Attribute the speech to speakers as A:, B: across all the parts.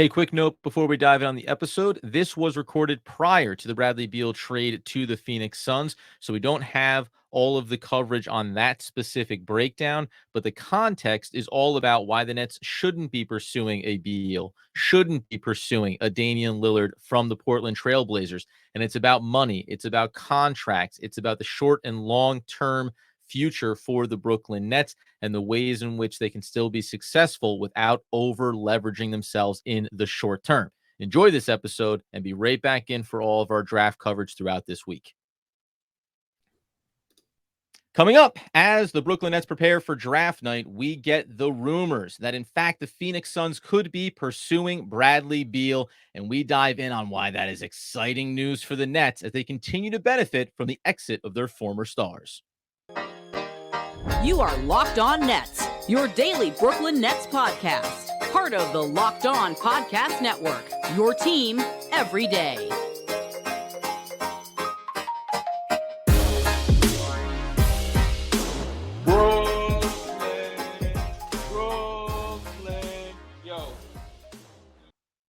A: Hey, quick note before we dive in on the episode. This was recorded prior to the Bradley Beal trade to the Phoenix Suns, so we don't have all of the coverage on that specific breakdown, but the context is all about why the Nets shouldn't be pursuing a Beal, shouldn't be pursuing a Damian Lillard from the Portland Trail Blazers. And it's about money, it's about contracts, it's about the short and long-term future for the Brooklyn Nets and the ways in which they can still be successful without over leveraging themselves in the short term. Enjoy this episode and be right back in for all of our draft coverage throughout this week. Coming up, as the Brooklyn Nets prepare for draft night, we get the rumors that, in fact, the Phoenix Suns could be pursuing Bradley Beal, and we dive in on why that is exciting news for the Nets as they continue to benefit from the exit of their former stars.
B: You are Locked On Nets, your daily Brooklyn Nets podcast. Part of the Locked On Podcast Network, your team every day.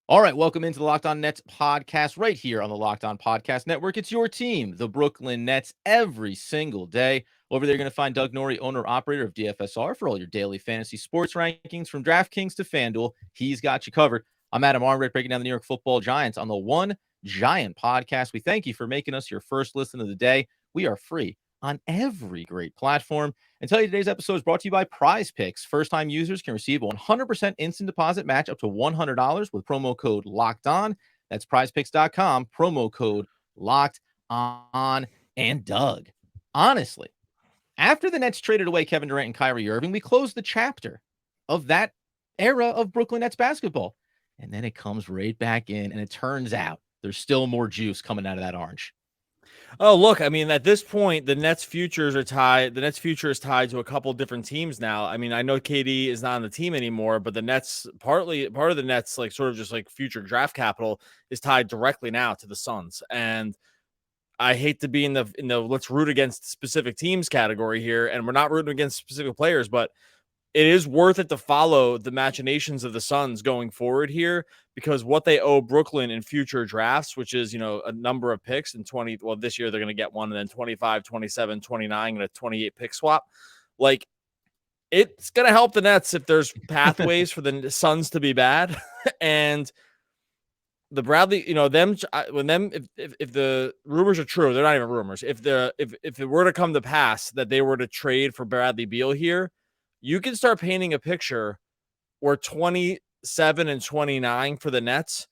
A: All right, welcome into the Locked On Nets podcast right here on the Locked On Podcast Network. It's your team, the Brooklyn Nets, every single day. Over there, you're going to find Doug Norrie, owner-operator of DFSR, for all your daily fantasy sports rankings from DraftKings to FanDuel. He's got you covered. I'm Adam Arnrett, breaking down the New York Football Giants on the One Giant podcast. We thank you for making us your first listen of the day. We are free on every great platform. And tell you today's episode is brought to you by Prize Picks. First-time users can receive a 100% instant deposit match up to $100 with promo code Locked On. That's prizepicks.com, promo code Locked On. And Doug, honestly, after the Nets traded away Kevin Durant and Kyrie Irving, we closed the chapter of that era of Brooklyn Nets basketball. And then it comes right back in, and it turns out there's still more juice coming out of that orange.
C: Oh, look, I mean, at this point, the Nets futures are tied. The Nets future is tied to a couple different teams now. I mean, I know KD is not on the team anymore, but the Nets, part of the Nets, like sort of just like future draft capital, is tied directly now to the Suns. And I hate to be in the let's root against specific teams category here, and we're not rooting against specific players, but it is worth it to follow the machinations of the Suns going forward here, because what they owe Brooklyn in future drafts, which is, a number of picks in this year they're going to get one, and then 25, 27, 29, and a 28 pick swap. Like, it's going to help the Nets if there's pathways for the Suns to be bad. And the Bradley, if the rumors are true, they're not even rumors. If it were to come to pass that they were to trade for Bradley Beal here, you can start painting a picture where 27 and 29 for the Nets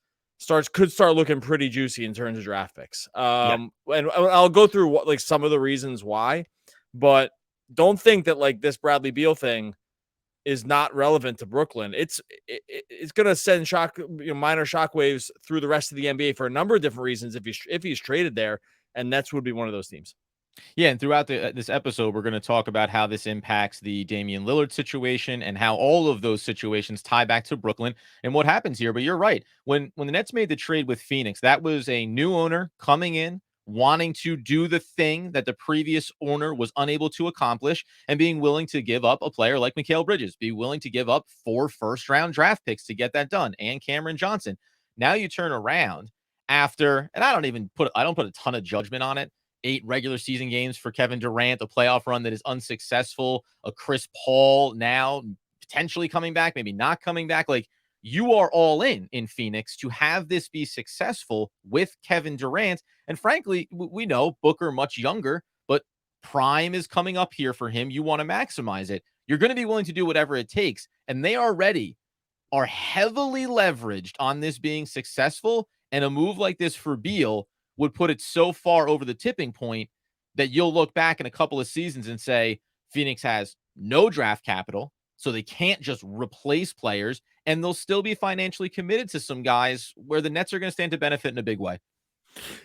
C: could start looking pretty juicy in terms of draft picks. And I'll go through some of the reasons why, but don't think that this Bradley Beal thing is not relevant to Brooklyn. It's going to send minor shockwaves through the rest of the NBA for a number of different reasons if he's traded there, and Nets would be one of those teams.
A: Yeah, and throughout this episode, we're going to talk about how this impacts the Damian Lillard situation and how all of those situations tie back to Brooklyn and what happens here. But you're right. When the Nets made the trade with Phoenix, that was a new owner coming in, wanting to do the thing that the previous owner was unable to accomplish, and being willing to give up a player like Mikal Bridges, be willing to give up 4 first-round draft picks to get that done, and Cameron Johnson. Now you turn around after, and I don't put a ton of judgment on it, 8 regular season games for Kevin Durant, a playoff run that is unsuccessful, a Chris Paul now potentially coming back, maybe not coming back. Like, you are all in Phoenix to have this be successful with Kevin Durant. And frankly, we know Booker much younger, but prime is coming up here for him. You want to maximize it. You're going to be willing to do whatever it takes. And they already are heavily leveraged on this being successful. And a move like this for Beal would put it so far over the tipping point that you'll look back in a couple of seasons and say Phoenix has no draft capital, so they can't just replace players, and they'll still be financially committed to some guys where the Nets are going to stand to benefit in a big way.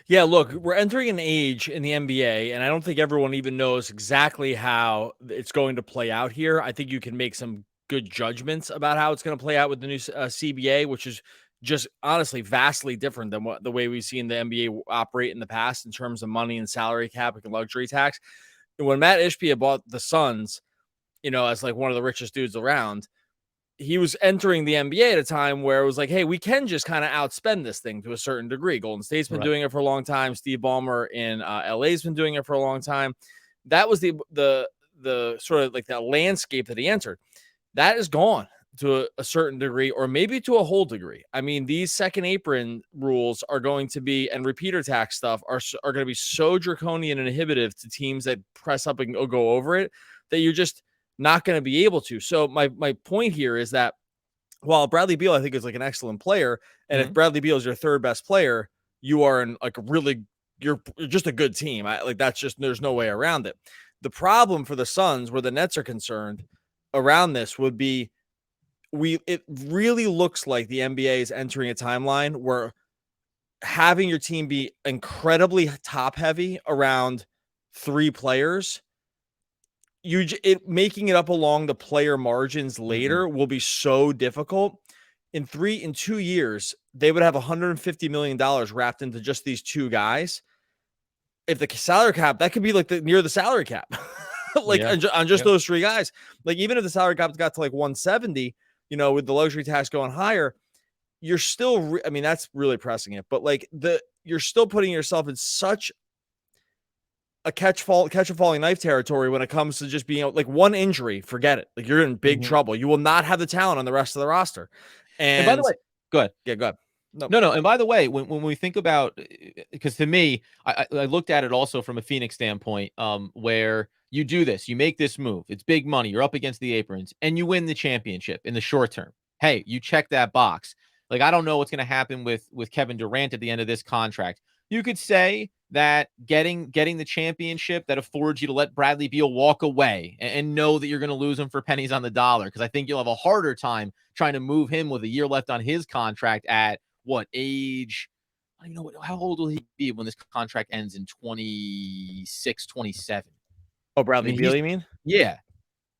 C: Yeah, look, we're entering an age in the NBA, and I don't think everyone even knows exactly how it's going to play out here. I think you can make some good judgments about how it's going to play out with the new CBA, which is just honestly vastly different than the way we've seen the NBA operate in the past in terms of money and salary cap and luxury tax. When Matt Ishbia bought the Suns, as one of the richest dudes around, he was entering the NBA at a time where it was like, hey, we can just kind of outspend this thing to a certain degree. Golden State's been doing it for a long time. Steve Ballmer in LA's been doing it for a long time. That was the sort of like that landscape that he entered. That is gone to a certain degree, or maybe to a whole degree. I mean, these second apron rules are going to be, and repeater tax stuff are going to be so draconian and inhibitive to teams that press up and go over it, that you're just not going to be able to. So my point here is that while Bradley Beal, I think, is like an excellent player, and if Bradley Beal is your third best player, you are in like you're just a good team. There's no way around it. The problem for the Suns, where the Nets are concerned around this, would be it really looks like the NBA is entering a timeline where having your team be incredibly top heavy around 3 players, making it up along the player margins later will be so difficult. In 2 years, they would have $150 million wrapped into just these 2 guys. If the salary cap, that could be like near the salary cap, on just those 3 guys. Like, even if the salary cap got to like 170, with the luxury tax going higher, you're still, I mean, that's really pressing it, but like you're still putting yourself in such a catch a falling knife territory when it comes to just being like one injury, forget it. Like, you're in big trouble. You will not have the talent on the rest of the roster. And
A: by the way, go ahead.
C: Yeah, go ahead.
A: No. And by the way, when we think about, because to me, I looked at it also from a Phoenix standpoint, where you do this, you make this move, it's big money, you're up against the aprons, and you win the championship in the short term. Hey, you check that box. Like, I don't know what's going to happen with Kevin Durant at the end of this contract. You could say that getting the championship that affords you to let Bradley Beal walk away and know that you're going to lose him for pennies on the dollar, because I think you'll have a harder time trying to move him with a year left on his contract at what age? I don't even know how old will he be when this contract ends in 26, 27.
C: Oh, Bradley Beal, you mean?
A: Yeah.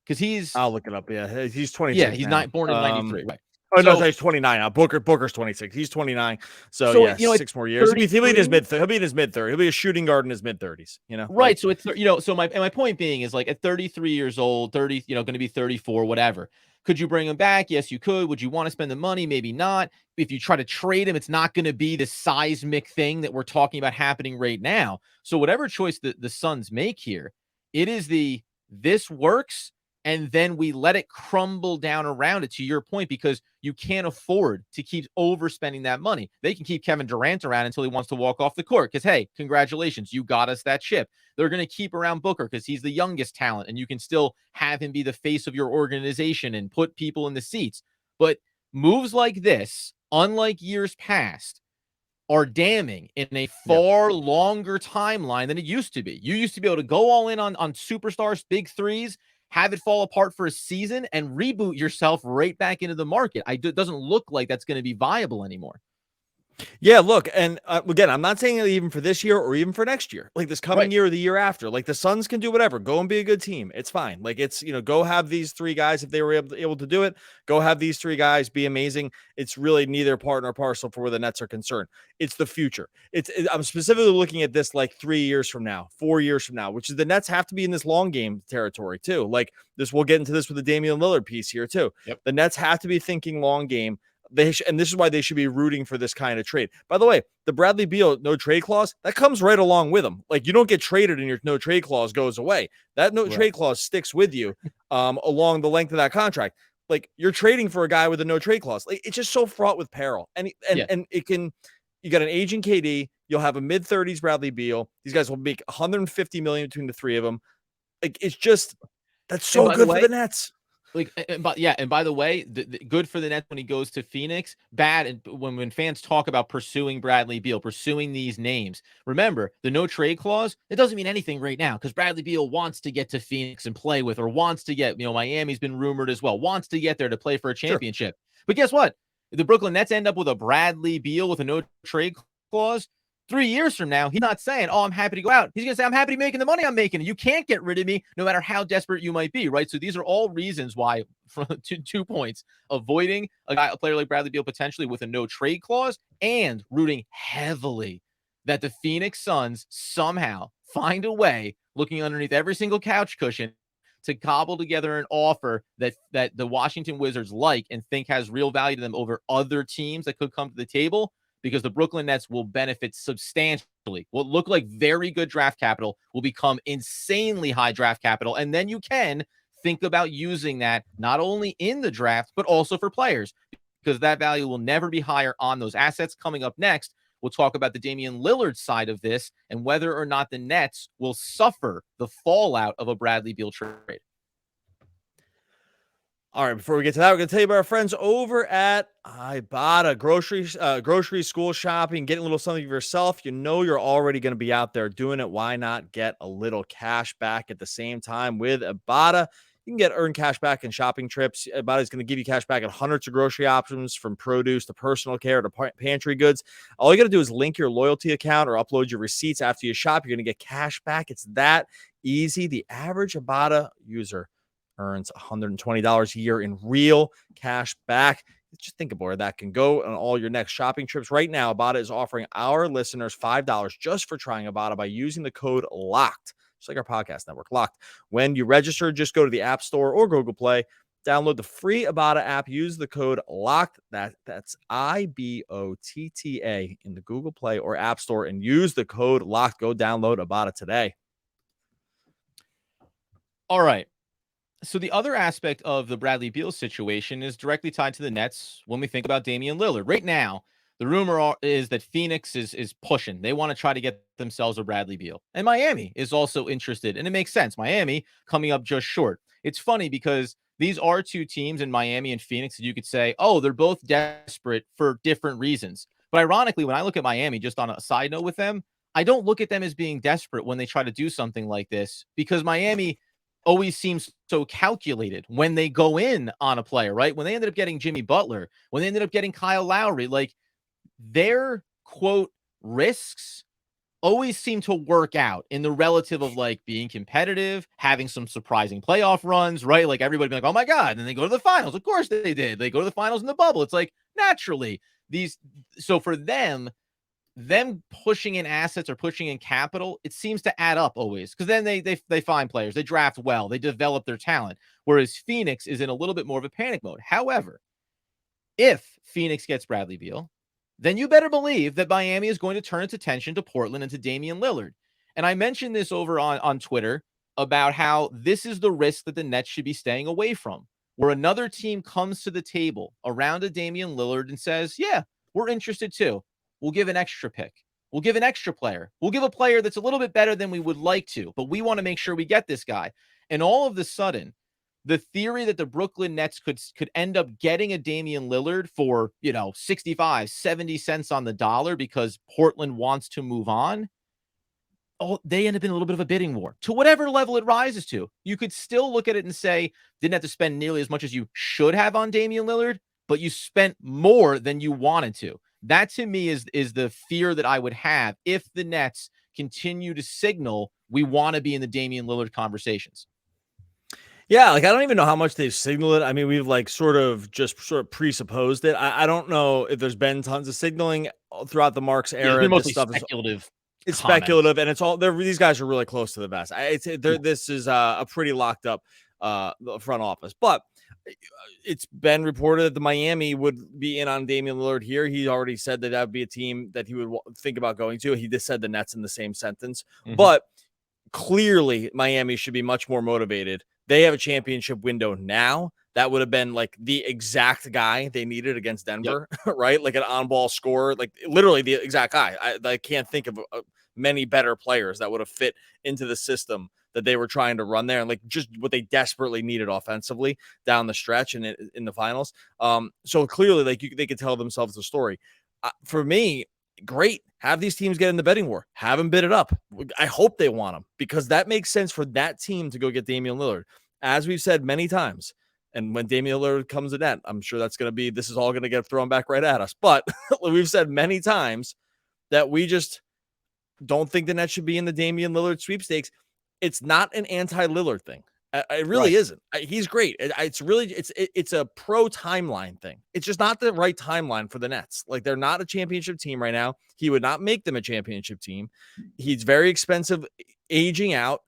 A: Because
C: I'll look it up. Yeah. He's 26.
A: Yeah, he's not born in 93, right?
C: Oh, no, he's 29 now. Booker's 26. He's 29. So yeah, 6 more years. He'll be in his mid-30s. He'll be a shooting guard in his mid-30s,
A: Right. So it's, so my point being is, like, at 33 years old, 30, going to be 34, whatever. Could you bring him back? Yes, you could. Would you want to spend the money? Maybe not. If you try to trade him, it's not going to be the seismic thing that we're talking about happening right now. So whatever choice the Suns make here, it is this works, and then we let it crumble down around it, to your point, because you can't afford to keep overspending that money. They can keep Kevin Durant around until he wants to walk off the court because, hey, congratulations, you got us that chip. They're going to keep around Booker because he's the youngest talent, and you can still have him be the face of your organization and put people in the seats. But moves like this, unlike years past, are damning in a far longer timeline than it used to be. You used to be able to go all in on superstars, big threes, have it fall apart for a season, and reboot yourself right back into the market. It doesn't look like that's going to be viable anymore.
C: Yeah, look, and again, I'm not saying even for this year or even for next year, like this coming year or the year after. Like, the Suns can do whatever, go and be a good team. It's fine. Like, it's, go have these 3 guys if they were able to do it. Go have these 3 guys be amazing. It's really neither part nor parcel for where the Nets are concerned. It's the future. I'm specifically looking at this like 3 years from now, 4 years from now, which is the Nets have to be in this long game territory too. Like this, we'll get into this with the Damian Lillard piece here too.
A: Yep.
C: The Nets have to be thinking long game. And this is why they should be rooting for this kind of trade. By the way, the Bradley Beal no trade clause, that comes right along with him. Like, you don't get traded and your no trade clause goes away. That no trade clause sticks with you along the length of that contract. Like, you're trading for a guy with a no trade clause. Like, it's just so fraught with peril. And it can, you got an aging KD, you'll have a mid-30s Bradley Beal. These guys will make $150 million between the 3 of them. Like, it's just, that's so good for the Nets.
A: Like, and by the way, the good for the Nets when he goes to Phoenix, bad. And when fans talk about pursuing Bradley Beal, pursuing these names, remember the no trade clause, it doesn't mean anything right now because Bradley Beal wants to get to Phoenix and play with, or wants to get, Miami's been rumored as well, wants to get there to play for a championship. Sure. But guess what? The Brooklyn Nets end up with a Bradley Beal with a no trade clause. 3 years from now, he's not saying, oh, I'm happy to go out. He's going to say, I'm happy making the money I'm making. You can't get rid of me no matter how desperate you might be, right? So these are all reasons why, from 2 points, avoiding a player like Bradley Beal potentially with a no trade clause, and rooting heavily that the Phoenix Suns somehow find a way, looking underneath every single couch cushion, to cobble together an offer that the Washington Wizards like and think has real value to them over other teams that could come to the table, because the Brooklyn Nets will benefit substantially. What look like very good draft capital will become insanely high draft capital, and then you can think about using that not only in the draft, but also for players, because that value will never be higher on those assets. Coming up next, we'll talk about the Damian Lillard side of this and whether or not the Nets will suffer the fallout of a Bradley Beal trade.
C: All right, before we get to that, we're going to tell you about our friends over at Ibotta. Grocery, school shopping, getting a little something for yourself. You know you're already going to be out there doing it. Why not get a little cash back at the same time with Ibotta? You can earn cash back in shopping trips. Ibotta is going to give you cash back at hundreds of grocery options, from produce to personal care to pantry goods. All you got to do is link your loyalty account or upload your receipts after you shop. You're going to get cash back. It's that easy. The average Ibotta user earns $120 a year in real cash back. Just think about where that can go on all your next shopping trips. Right now, Ibotta is offering our listeners $5 just for trying Ibotta by using the code LOCKED, just like our podcast network, LOCKED. When you register, just go to the App Store or Google Play, download the free Ibotta app, use the code LOCKED, that's IBOTTA, in the Google Play or App Store, and use the code LOCKED. Go download Ibotta today.
A: All right. So the other aspect of the Bradley Beal situation is directly tied to the Nets when we think about Damian Lillard. Right now, the rumor is that Phoenix is pushing. They want to try to get themselves a Bradley Beal. And Miami is also interested. And it makes sense. Miami coming up just short. It's funny because these are two teams in Miami and Phoenix that you could say, oh, they're both desperate for different reasons. But ironically, when I look at Miami, just on a side note with them, I don't look at them as being desperate when they try to do something like this, because Miami always seems so calculated when they go in on a player, right? When they ended up getting Jimmy Butler, when they ended up getting Kyle Lowry, like, their quote risks always seem to work out in the relative of like being competitive, having some surprising playoff runs, right? Like everybody be like, oh my God. And then they go to the finals. Of course they did. They go to the finals in the bubble. It's like naturally so for them pushing in assets or pushing in capital, it seems to add up always, because then they find players, they draft well, they develop their talent. Whereas Phoenix is in a little bit more of a panic mode. However, if Phoenix gets Bradley Beal, then you better believe that Miami is going to turn its attention to Portland and to Damian Lillard. And I mentioned this over on Twitter about how this is the risk that the Nets should be staying away from, where another team comes to the table around a Damian Lillard and says, yeah, we're interested too. We'll give an extra pick. We'll give an extra player. We'll give a player that's a little bit better than we would like to, but we want to make sure we get this guy. And all of a sudden, the theory that the Brooklyn Nets could end up getting a Damian Lillard for, 65, 70 cents on the dollar because Portland wants to move on, they end up in a little bit of a bidding war to whatever level it rises to. You could still look at it and say, didn't have to spend nearly as much as you should have on Damian Lillard, but you spent more than you wanted to. That to me is the fear that I would have if the Nets continue to signal we want to be in the Damian Lillard conversations.
C: Yeah, like I don't even know how much they've signaled it. I mean, we've like sort of presupposed it. I don't know if there's been tons of signaling throughout the Marks era.
A: It's been mostly
C: this stuff
A: speculative.
C: It's speculative, and it's all these guys are really close to the best. This is a pretty locked up front office, but it's been reported that the Miami would be in on Damian Lillard here. He already said that would be a team that he would think about going to. He just said the Nets in the same sentence, but clearly Miami should be much more motivated. They have a championship window now. That would have been like the exact guy they needed against Denver, right? Like an on-ball scorer, like literally the exact guy. I can't think of many better players that would have fit into the system that they were trying to run there, and like just what they desperately needed offensively down the stretch and in the finals. So clearly, like they could tell themselves the story. For me, great. Have these teams get in the betting war. Have them bid it up. I hope they want them, because that makes sense for that team to go get Damian Lillard. As we've said many times, and when Damian Lillard comes to net, I'm sure this is all going to get thrown back right at us. But we've said many times that we just don't think the Nets should be in the Damian Lillard sweepstakes. It's not an anti-Lillard thing. It really isn't. He's great. It's a pro timeline thing. It's just not the right timeline for the Nets. Like, they're not a championship team right now. He would not make them a championship team. He's very expensive, aging out.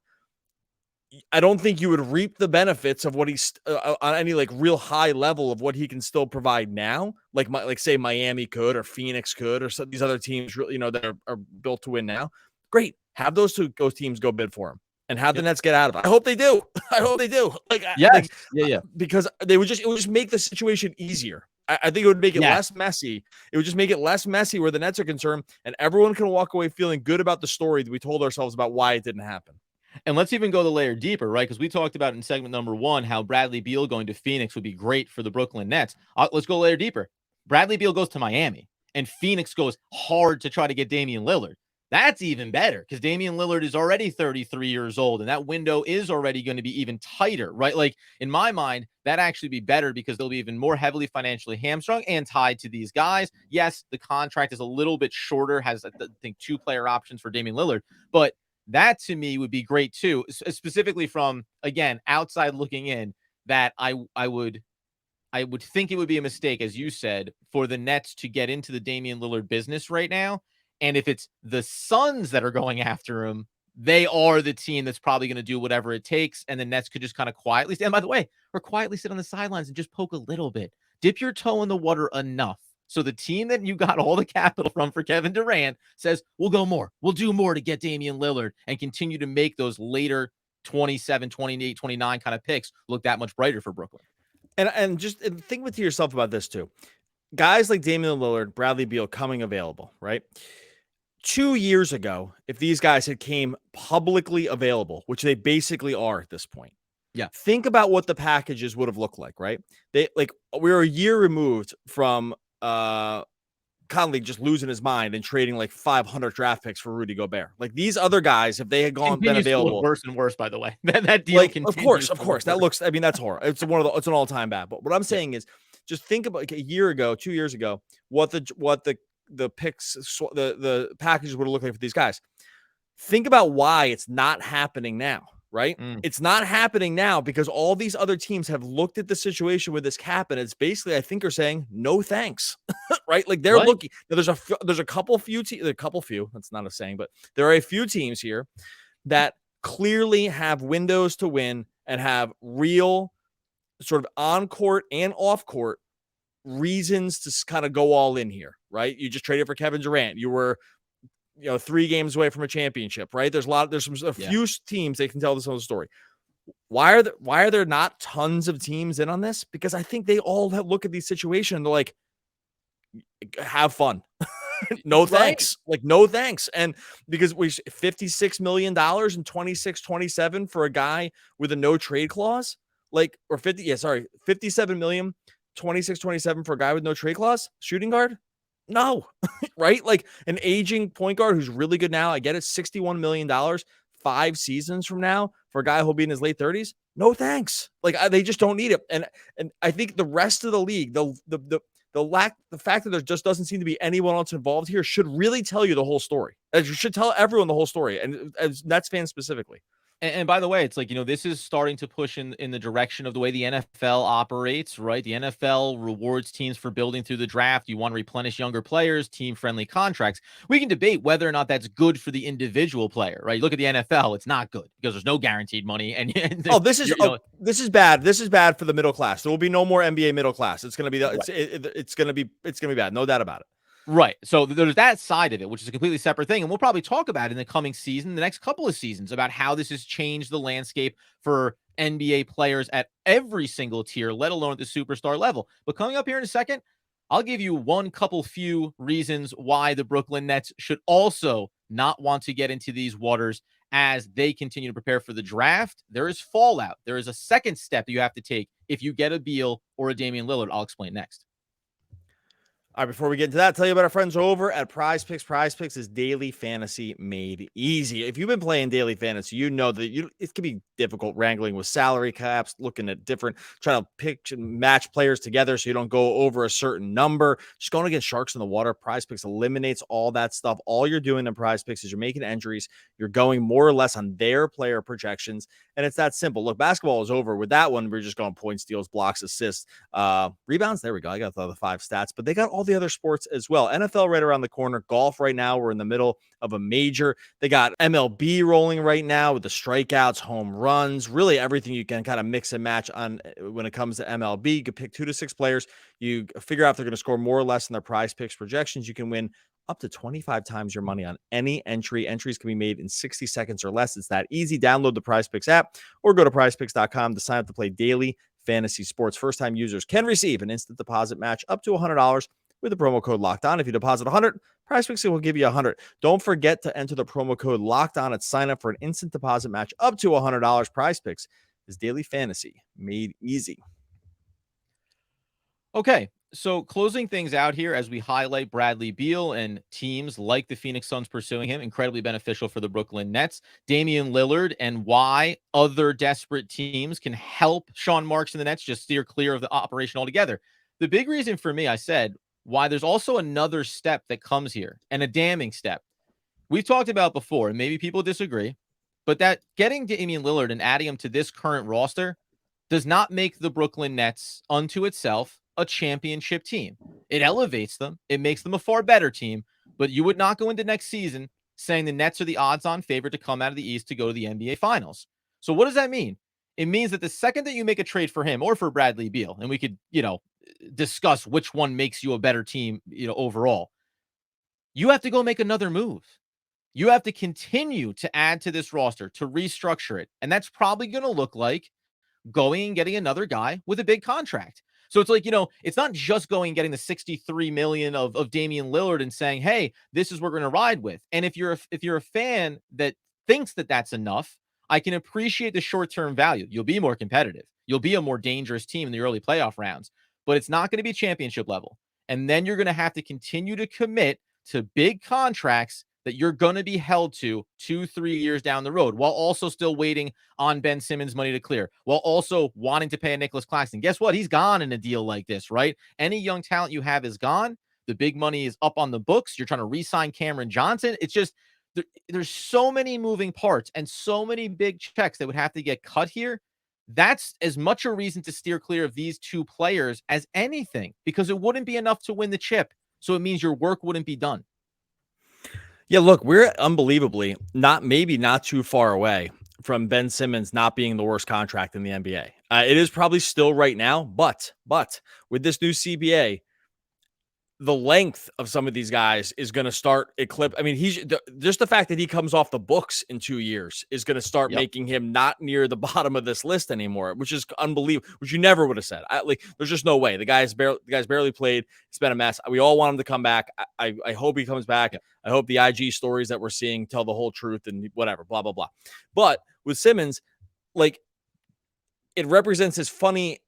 C: I don't think you would reap the benefits of what he's on any like real high level of what he can still provide now. Like say Miami could, or Phoenix could, or some these other teams, really, that are built to win now. Great. Have those teams go bid for him and have the Nets get out of it. I hope they do. I hope they do.
A: Yes. Yeah.
C: Because it would just make the situation easier. I think it would make it less messy. It would just make it less messy where the Nets are concerned, and everyone can walk away feeling good about the story that we told ourselves about why it didn't happen.
A: And let's even go the layer deeper, right? Because we talked about in segment number 1 how Bradley Beal going to Phoenix would be great for the Brooklyn Nets. Let's go a layer deeper. Bradley Beal goes to Miami, and Phoenix goes hard to try to get Damian Lillard. That's even better because Damian Lillard is already 33 years old, and that window is already going to be even tighter, right? Like, in my mind, that'd actually be better because they'll be even more heavily financially hamstrung and tied to these guys. Yes, the contract is a little bit shorter, has, I think, 2-player options for Damian Lillard, but that to me would be great too, specifically from, again, outside looking in, that I would think it would be a mistake, as you said, for the Nets to get into the Damian Lillard business right now. And if it's the Suns that are going after him, they are the team that's probably going to do whatever it takes. And the Nets could just kind of quietly stand, by the way, or quietly sit on the sidelines and just poke a little bit, dip your toe in the water enough. So the team that you got all the capital from for Kevin Durant says, we'll go more. We'll do more to get Damian Lillard and continue to make those later 27, 28, 29 kind of picks look that much brighter for Brooklyn.
C: And just think with yourself about this too. Guys like Damian Lillard, Bradley Beal coming available, right? 2 years ago, if these guys had came publicly available, which they basically are at this point, think about what the packages would have looked like, right? We were a year removed from Conley just losing his mind and trading like 500 draft picks for Rudy Gobert. Like, these other guys, if they had been available,
A: worse and worse. By the way, that deal,
C: like, of course, that looks. I mean, that's horrible. It's it's an all-time bad. But what I'm saying is, just think about like a year ago, 2 years ago, what the picks, the packages would look like for these guys. Think about why it's not happening now, right? It's not happening now because all these other teams have looked at the situation with this cap, and it's basically, I think, are saying no thanks, right? Like, they're looking. Now, there's a couple few. That's not a saying, but there are a few teams here that clearly have windows to win and have real sort of on-court and off-court reasons to kind of go all in here, right? You just traded for Kevin Durant. You were, 3 games away from a championship, right? There's a few teams that can tell this whole story. Why are there not tons of teams in on this? Because I think they all look at these situations and they're like, have fun. No thanks. Like, no thanks. And because we $56 million and 26-27 for a guy with a no trade clause, like, or 57 million, 26-27 for a guy with no trade clause, shooting guard. No, right? Like, an aging point guard who's really good now. I get it. $61 million, 5 seasons from now for a guy who'll be in his late 30s. No thanks. Like, they just don't need it. And I think the rest of the league, the fact that there just doesn't seem to be anyone else involved here should really tell you the whole story. It should tell everyone the whole story, and as Nets fans specifically.
A: And by the way, it's like, this is starting to push in the direction of the way the NFL operates, right? The NFL rewards teams for building through the draft. You want to replenish younger players, team-friendly contracts. We can debate whether or not that's good for the individual player, right? You look at the NFL, it's not good because there's no guaranteed money. And
C: this is bad. This is bad for the middle class. There will be no more NBA middle class. It's going to be it's going to be bad. No doubt about it.
A: Right. So there's that side of it, which is a completely separate thing. And we'll probably talk about in the coming season, the next couple of seasons, about how this has changed the landscape for NBA players at every single tier, let alone at the superstar level. But coming up here in a second, I'll give you few reasons why the Brooklyn Nets should also not want to get into these waters as they continue to prepare for the draft. There is fallout. There is a second step that you have to take if you get a Beal or a Damian Lillard. I'll explain next.
C: All right, before we get into that, tell you about our friends over at Prize Picks. Prize Picks is daily fantasy made easy. If you've been playing daily fantasy, you know that it can be difficult wrangling with salary caps, looking at trying to pick and match players together so you don't go over a certain number. Just going against sharks in the water. Prize Picks eliminates all that stuff. All you're doing in Prize Picks is you're making entries. You're going more or less on their player projections, and it's that simple. Look, basketball is over. With that one, we're just going points, steals, blocks, assists, rebounds. There we go. I got the other 5 stats, but they got all the other sports as well. NFL right around the corner, golf right now. We're in the middle of a major. They got MLB rolling right now with the strikeouts, home runs, really everything you can kind of mix and match on when it comes to MLB. You can pick 2 to 6 players. You figure out if they're going to score more or less in their prize picks projections. You can win up to 25 times your money on any entry. Entries can be made in 60 seconds or less. It's that easy. Download the Prize Picks app or go to prizepicks.com to sign up to play daily fantasy sports. First-time users can receive an instant deposit match up to $100 with the promo code Locked On. If you deposit 100, Prize Picks will give you 100. Don't forget to enter the promo code Locked On and sign up for an instant deposit match up to $100. Prize Picks is daily fantasy made easy.
A: Okay, so closing things out here as we highlight Bradley Beal and teams like the Phoenix Suns pursuing him, incredibly beneficial for the Brooklyn Nets. Damian Lillard and why other desperate teams can help Sean Marks and the Nets just steer clear of the operation altogether. The big reason for me, I said, why there's also another step that comes here, and a damning step. We've talked about before, and maybe people disagree, but that getting Damian Lillard and adding him to this current roster does not make the Brooklyn Nets unto itself a championship team. It elevates them. It makes them a far better team, but you would not go into next season saying the Nets are the odds-on favorite to come out of the East to go to the NBA Finals. So what does that mean? It means that the second that you make a trade for him or for Bradley Beal, and we could, discuss which one makes you a better team, overall, you have to go make another move. You have to continue to add to this roster, to restructure it. And that's probably going to look like going and getting another guy with a big contract. So it's like, it's not just going and getting the $63 million of Damian Lillard and saying, hey, this is what we're going to ride with. And if you're a fan that thinks that that's enough, I can appreciate the short-term value. You'll be more competitive. You'll be a more dangerous team in the early playoff rounds, but it's not going to be championship level. And then you're going to have to continue to commit to big contracts that you're going to be held to 2-3 years down the road, while also still waiting on Ben Simmons' money to clear, while also wanting to pay a Nicholas Claxton. Guess what? He's gone in a deal like this, right? Any young talent you have is gone. The big money is up on the books. You're trying to re-sign Cameron Johnson. It's just, there's so many moving parts and so many big checks that would have to get cut here. That's as much a reason to steer clear of these two players as anything, because it wouldn't be enough to win the chip. So it means your work wouldn't be done.
C: Yeah, look, we're unbelievably not too far away from Ben Simmons not being the worst contract in the NBA. It is probably still right now, but with this new CBA, the length of some of these guys is going to start eclipse. I mean, just the fact that he comes off the books in 2 years is going to start making him not near the bottom of this list anymore, which is unbelievable, which you never would have said. There's just no way. The guy's barely played. It's been a mess. We all want him to come back. I hope he comes back. I hope the IG stories that we're seeing tell the whole truth and whatever, blah, blah, blah. But with Simmons, it represents his funny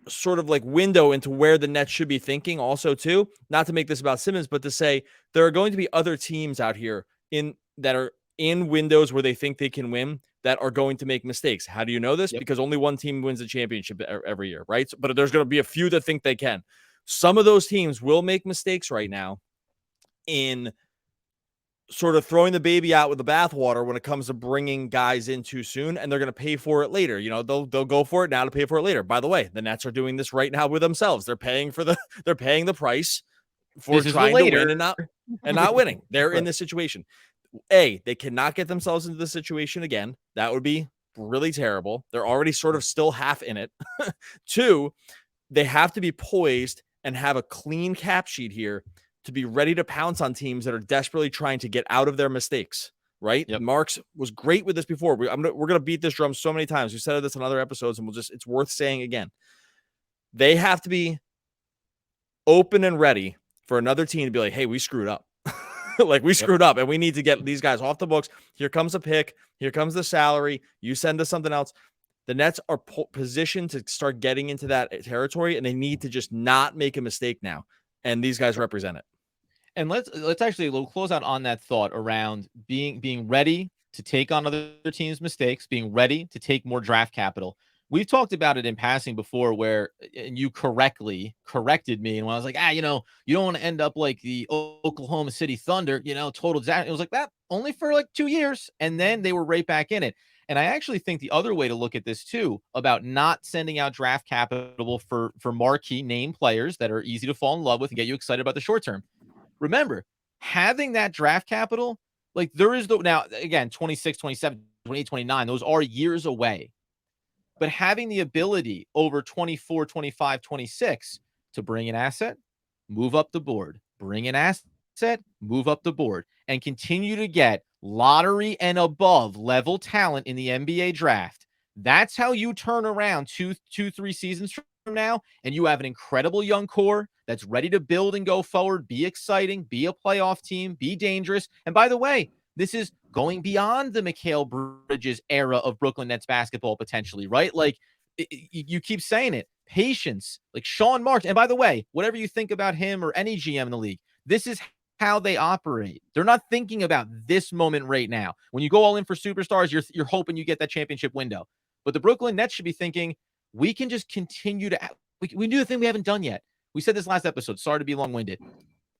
C: sort of window into where the Nets should be thinking also too, not to make this about Simmons, but to say there are going to be other teams out here that are in windows where they think they can win that are going to make mistakes. How do you know this? Yep. Because only one team wins the championship every year, right? But there's going to be a few that think they can. Some of those teams will make mistakes right now in sort of throwing the baby out with the bathwater when it comes to bringing guys in too soon, and they're going to pay for it later. They'll go for it now to pay for it later. By the way, the Nets are doing this right now with themselves. They're paying the price for trying to win and not winning. They're in this situation. They cannot get themselves into the situation again. That would be really terrible. They're already sort of still half in it. 2, they have to be poised and have a clean cap sheet here to be ready to pounce on teams that are desperately trying to get out of their mistakes, right? Yep. Marks was great with this before. We're going to beat this drum so many times. We said this in other episodes, and it's worth saying again. They have to be open and ready for another team to be like, hey, we screwed up. We screwed up, and we need to get these guys off the books. Here comes a pick. Here comes the salary. You send us something else. The Nets are positioned to start getting into that territory, and they need to just not make a mistake now. And these guys represent it.
A: And let's we'll close out on that thought around being ready to take on other teams' mistakes, being ready to take more draft capital. We've talked about it in passing before, where and you corrected me, and when I was like, you don't want to end up like the Oklahoma City Thunder, total disaster. It was like that only for 2 years, and then they were right back in it. And I actually think the other way to look at this too, about not sending out draft capital for marquee name players that are easy to fall in love with and get you excited about the short term. Remember, having that draft capital, like there is now again, 26, 27, 28, 29, those are years away. But having the ability over 24, 25, 26 to bring an asset, move up the board, bring an asset, move up the board, and continue to get lottery and above level talent in the NBA draft. That's how you turn around two, 3 seasons from now, and you have an incredible young core that's ready to build and go forward, be exciting, be a playoff team, be dangerous. And by the way, this is going beyond the Mikal Bridges era of Brooklyn Nets basketball potentially, right? Like you keep saying it, patience, like Sean Marks. And by the way, whatever you think about him or any GM in the league, this is how they operate. They're not thinking about this moment right now. When you go all in for superstars, you're hoping you get that championship window. But the Brooklyn Nets should be thinking, we can just continue to we do the thing we haven't done yet. We said this last episode. Sorry to be long-winded.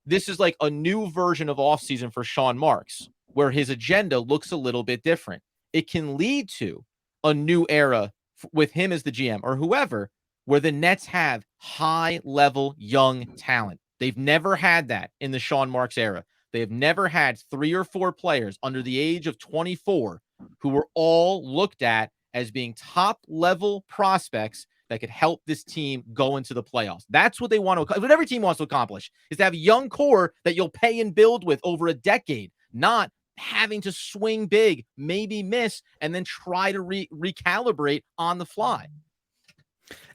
A: This is like a new version of offseason for Sean Marks, where his agenda looks a little bit different. It can lead to a new era with him as the GM or whoever, where the Nets have high-level young talent. They've never had that in the Sean Marks era. They have never had 3 or 4 players under the age of 24 who were all looked at as being top-level prospects that could help this team go into the playoffs. That's what they want to, what every team wants to accomplish, is to have a young core that you'll pay and build with over a decade, not having to swing big, maybe miss, and then try to recalibrate on the fly.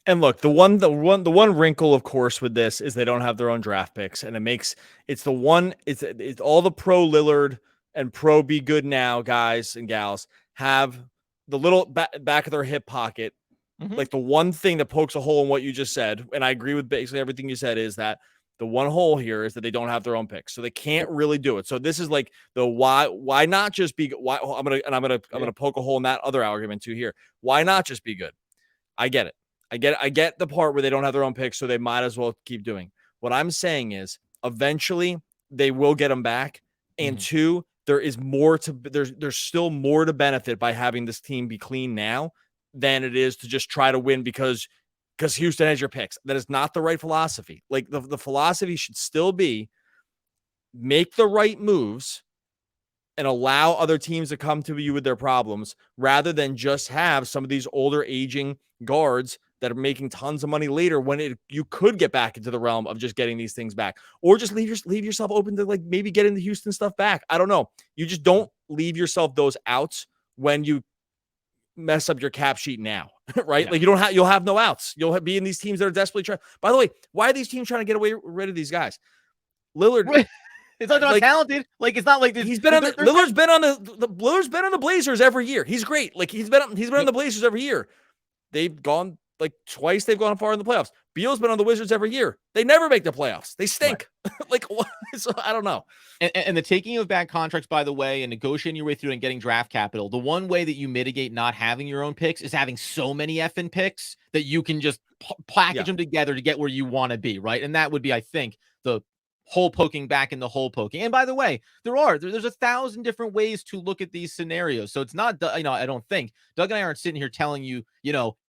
C: And look, the one wrinkle, of course, with this is they don't have their own draft picks, and it's all the pro Lillard and pro be good now guys and gals have the little back of their hip pocket. Like the one thing that pokes a hole in what you just said, and I agree with basically everything you said, is that the one hole here is that they don't have their own picks, so they can't really do it. So this is like the why not just be why I'm gonna poke a hole in that other argument too here. Why not just be good? I get it. I get the part where they don't have their own picks, so they might as well keep doing. What I'm saying is eventually they will get them back, and two, there's still more to benefit by having this team be clean now than it is to just try to win because Houston has your picks. That is not the right philosophy. Like the philosophy should still be make the right moves and allow other teams to come to you with their problems rather than just have some of these older aging guards that are making tons of money later when you could get back into the realm of just getting these things back, or just leave yourself open to like maybe getting the Houston stuff back. I don't know. You just don't leave yourself those outs when you mess up your cap sheet now, right? Yeah. Like you'll have no outs. You'll be in these teams that are desperately trying. By the way, why are these teams trying to get rid of these guys? Lillard,
A: it's not like, talented. Like it's not like this.
C: He's been on Lillard's been on Lillard's been on the Blazers every year. He's great. Like he's been on the Blazers every year. They've gone like twice. They've gone far in the playoffs. Beal's been on the Wizards every year. They never make the playoffs. They stink. Right. Like what? So I don't know.
A: And the taking of back contracts, by the way, and negotiating your way through and getting draft capital. The one way that you mitigate not having your own picks is having so many effing picks that you can just package them together to get where you want to be, right? And that would be, I think, the hole poking back in the hole poking. And by the way, there's 1,000 different ways to look at these scenarios. So it's not, I don't think Doug and I aren't sitting here telling you,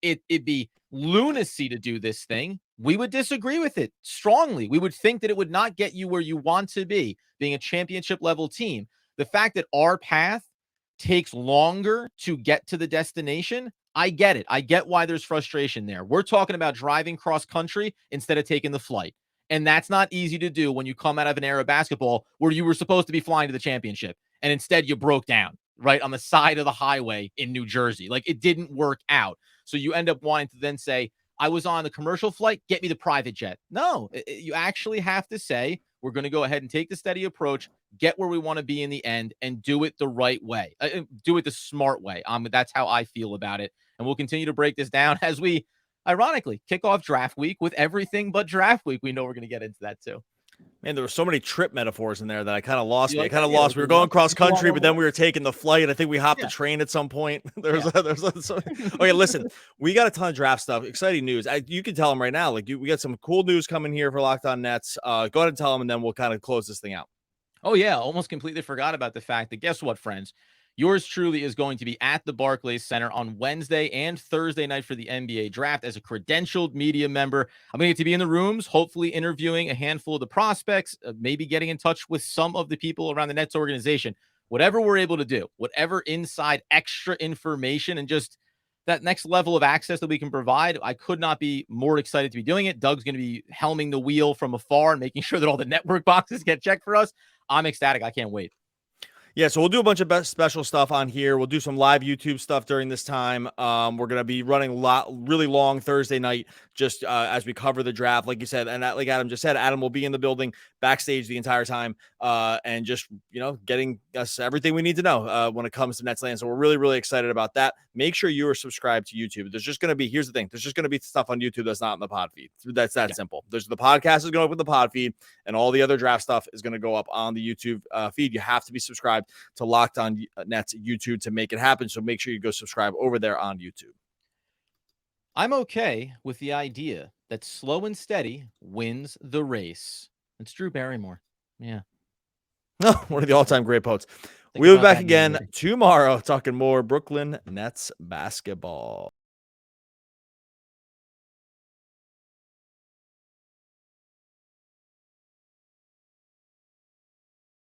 A: it'd be lunacy to do this thing. We would disagree with it strongly. We would think that it would not get you where you want to be, being a championship level team. The fact that our path takes longer to get to the destination, I get it. I get why there's frustration there. We're talking about driving cross country instead of taking the flight. And that's not easy to do when you come out of an era of basketball where you were supposed to be flying to the championship and instead you broke down right on the side of the highway in New Jersey. Like it didn't work out. So you end up wanting to then say, I was on the commercial flight, get me the private jet. No, you actually have to say, we're going to go ahead and take the steady approach, get where we want to be in the end, and do it the right way. Do it the smart way. That's how I feel about it. And we'll continue to break this down as we, ironically, kick off draft week with everything but draft week. We know we're going to get into that too.
C: Man, there were so many trip metaphors in there that I kind of lost. I kind of lost. We were going cross country, but then we were taking the flight. I think we hopped the train at some point. Okay, listen, we got a ton of draft stuff. Exciting news. You can tell them right now. Like we got some cool news coming here for Locked On Nets. Go ahead and tell them, and then we'll kind of close this thing out.
A: Oh yeah, almost completely forgot about the fact that guess what, friends? yours truly is going to be at the Barclays Center on Wednesday and Thursday night for the NBA draft as a credentialed media member. I'm going to get to be in the rooms, hopefully interviewing a handful of the prospects, maybe getting in touch with some of the people around the Nets organization. Whatever we're able to do, whatever inside extra information and just that next level of access that we can provide, I could not be more excited to be doing it. Doug's going to be helming the wheel from afar and making sure that all the network boxes get checked for us. I'm ecstatic. I can't wait.
C: Yeah, so we'll do a bunch of special stuff on here. We'll do some live YouTube stuff during this time. We're going to be running really long Thursday night just as we cover the draft, like you said. And like Adam just said, Adam will be in the building backstage the entire time and just, getting us everything we need to know when it comes to Nets land. So we're really, really excited about that. Make sure you are subscribed to YouTube. There's just going to be, here's the thing, there's just going to be stuff on YouTube that's not in the pod feed. That's that simple. There's the podcast is going up with the pod feed, and all the other draft stuff is going to go up on the YouTube feed. You have to be subscribed to Locked On Nets YouTube to make it happen. So make sure you go subscribe over there on YouTube.
A: I'm okay with the idea that slow and steady wins the race. It's Drew Barrymore. Yeah.
C: No, one of the all-time great poets. We'll be back again tomorrow talking more Brooklyn Nets basketball.